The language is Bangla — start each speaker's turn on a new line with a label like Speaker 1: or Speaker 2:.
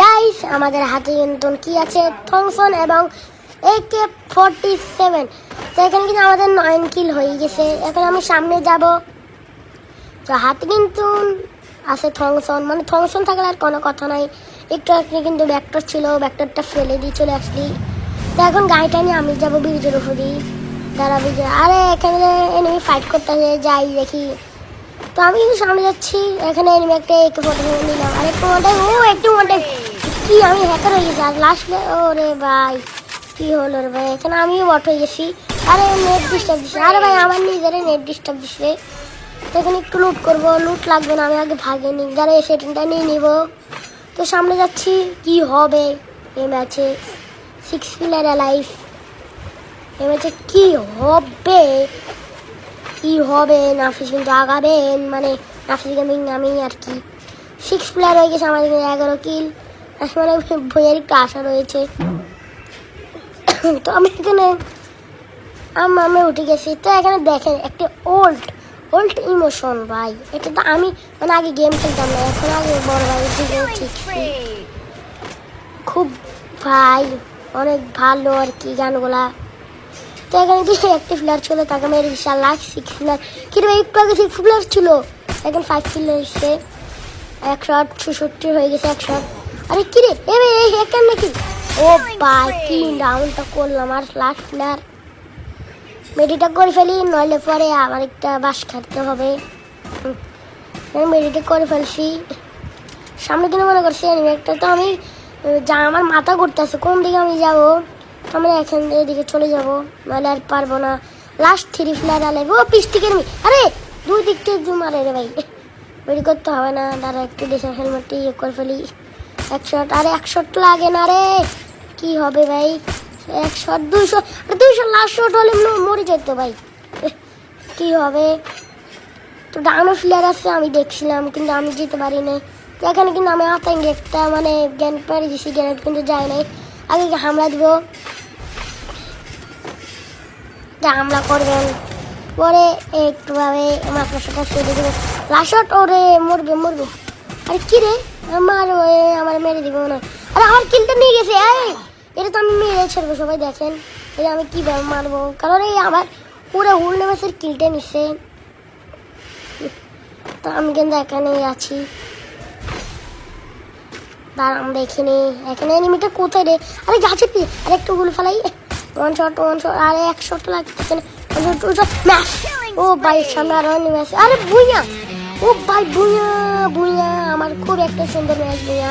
Speaker 1: গাইস আমাদের হাতে কিন্তু কি আছে, থমসন এবং AK-47। তো এখানে কিন্তু আমাদের 9 কিল হয়ে গেছে। এখন আমি সামনে যাব, তো হাতে কিন্তু আছে থমসন, মানে থমসন থাকলে আর কোনো কথা নাই। একটু আগে কিন্তু ব্যাক্টর ছিল, ব্যাক্টরটা ফেলে দিয়ে চলে আসলি। তো এখন গাড়িটা নিয়ে আমি যাবো ব্রিজের উপরই, দাঁড়াবি যে আরে এখানে এনিমি ফাইট করতে যাই দেখি। তো আমি কিন্তু সামনে যাচ্ছি, এখানে এনিমি একটা AK-47 নিলাম, আর একটু ওটাই একটু ওটাই কি আমি হ্যাকার হয়ে গেছি। আর লাস্ট ওরে ভাই কি হলো রে ভাই, এখানে আমিও বট হয়ে গেছি। আরে নেট ডিস্টার্ব দিচ্ছে, আরে ভাই আমার নিজের নেট ডিস্টার্ব দিচ্ছে। তো এখানে একটু লুট করবো, লুট লাগবে না, আমি আগে ভাগে নিই, যারা এই সেটিংটা নিয়ে নিব। তো সামনে যাচ্ছি, কি হবে এই ম্যাচে, 6 প্লেয়ার অ্যালাইভ। এই ম্যাচে কি হবে কি হবে, নাফিস কিন্তু আগাবেন, মানে নাফিস গেমিং আমি আর কি। 6 প্লেয়ার হয়ে গেছে আমাদের, 11 কিল। মানে ভয়ের একটু আশা রয়েছে। তো আমি এখানে আমি উঠে গেছি। তো এখানে দেখেন একটা ওল্ড ইমোশন ভাই, এটা তো আমি মানে আগে গেম খেলতাম না, এখন আগে বড় ভাই ঠিক খুব ভাই অনেক ভালো আর কি গানগুলা। তো এখানে কি একটা প্লেয়ার ছিল, তাকে মেরে বিশাল লাখ 6 প্লেয়ার, কিন্তু একটু আগে 6 প্লেয়ার ছিল, এখন 5 প্লেয়ার এসছে। 166 হয়ে গেছে 100। আরে কি রে এই হ্যাকার নাকি? ও ভাই কি ডাউনটা করলাম, আর লাস্ট প্লেয়ার মেডিটা করে ফেলি, নইলে পরে আবার একটা বাস খাটতে হবে। মেডিটা করে ফেলছি, সামনে দিনে মনে করছি এনিমি একটা। তো আমি যা আমার মাথা ঘুরতে আছে কোন দিকে আমি যাবো, তো আমি এখান এদিকে চলে যাবো, নাহলে আর পারবো না। লাস্ট 3 প্লেয়ার আলাইভ, ও পিস্টিক এনিমি, আরে দুই দিক থেকে জুম মারে রে ভাই, মেডি করতে হবে না, দাঁড়া একটু দেশের হেলমেটটি ইয়ে করে ফেলি। 1 শট, আরে 1 শট লাগে না রে, কি হবে ভাই, 1 শট 200 লাস্ট শট হলে মরে যেত ভাই, কি হবে। তো ডাউনো প্লেয়ার আছে আমি দেখছিলাম, কিন্তু আমি যেতে পারি নাই। তো এখানে কিন্তু আমি আতঙ্ক একটা মানে জ্ঞান পারি দিছি, জ্ঞান কিন্তু যায় নাই। আগে হামলা দিব, যা হামলা করবেন, পরে একটুভাবে মাথার সাথে ফেলে দেবে লাস্ট শট, ওরে মরবে। আরে কি রে আমার মেরে দিবে মনে হয়। আরে আমার কিলটা নিয়ে গেছে, এটা তো আমি মেরে ছাড়বো, সবাই দেখেন এটা আমি কীভাবে মারবো, কারণ এই আমার পুরো হুল নেমেসের কিলটা নিচ্ছে। তো আমি কিন্তু এখানে আছি, দাঁড়ান দেখিনি এখানে এনিমিটা কোথায় রে, আরে গাছে পি, আর একটু গুলো ফেলাই, 1 শট, আরে 1 শট লাগতেছে না, 1 শট 2 শট ম্যাশ। ও ভাই সামনে আরো এনিমি আছে, আরে বুইয়া, ও ভাই বুইয়া আমার খুব একটা সুন্দর ম্যাচ বুইয়া।